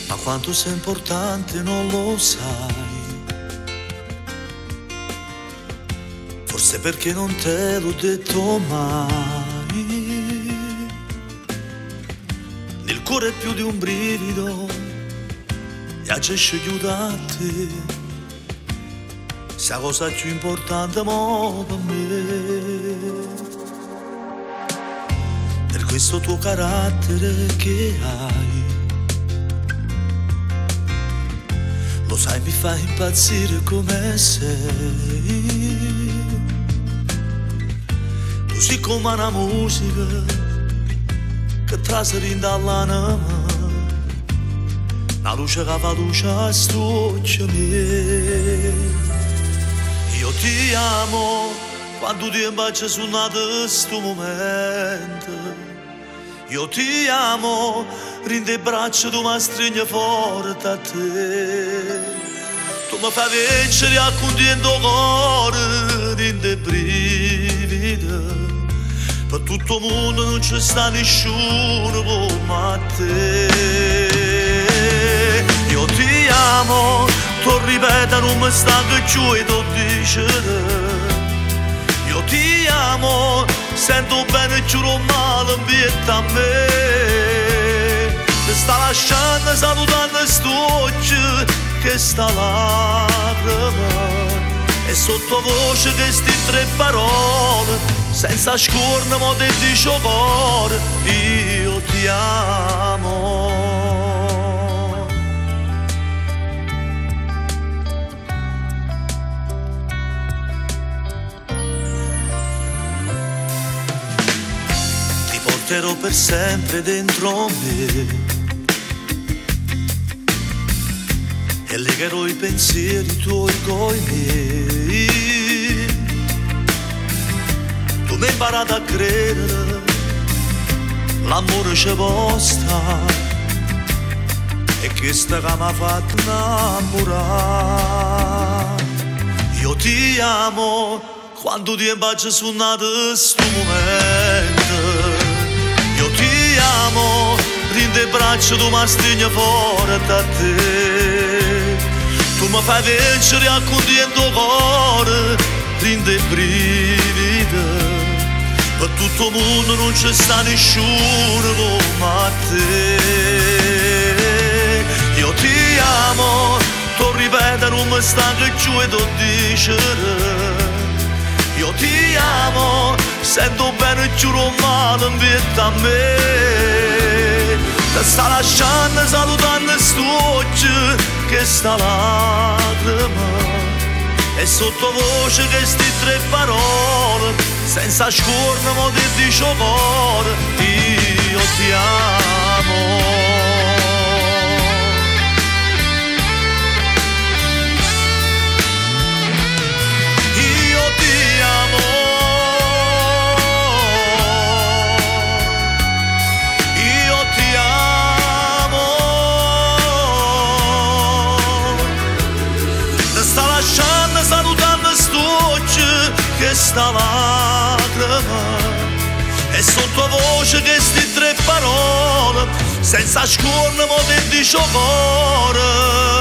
ma quanto sei importante non lo sai. Forse perché non te l'ho detto mai. Nel cuore più di un brivido e agisce aiutarti. Sia cosa più importante mo per me. Per questo tuo carattere che hai, lo sai, mi fa impazzire come sei. Tu sei come una musica che traseri dall'anima, la luce che fa luce a stuccia mia. Io ti amo quando ti bacio su questo momento. Io ti amo, rinde le braccia, tu mi stringi forte a te. Tu mi fai vincere a contento cuore, rinde brividi. Per tutto il mondo non c'è sta nessuno come te. Io ti amo, tu ripeta, non mi stanco più e tu dici. Io ti amo, sento bene, giuro male, ambiente a me. Ti sta lasciando, salutando st'occhio che sta lacrima. E sottovoce queste tre parole, senza scorno, ma ti dice cuore, io ti amo. Porterò per sempre dentro me e legherò i pensieri tuoi coi miei. Tu mi hai imparato a credere, l'amore ci posta, e questa che mi ha fatto innamorare. Io ti amo quando ti bacio su questo momento. Io ti amo, rinde le braccia, tu mi stringi forte a te. Tu mi fai vincere a contento cuore, rinde brividi. Per tutto il mondo non c'è sta nessuno come te. Io ti amo, tu ripeta, non mi stanco più e tu dici. Io ti amo, sento bene, giuro male, invita a me. Ti sta lasciando, salutando st'occhio che sta lacrima. E sottovoce queste tre parole, senza scorno, ma ti dice cuore, io ti amo. Salutando st'occhio che sta lacrima. E sottovoce queste tre parole, senza scorno, ma ti dice cuore.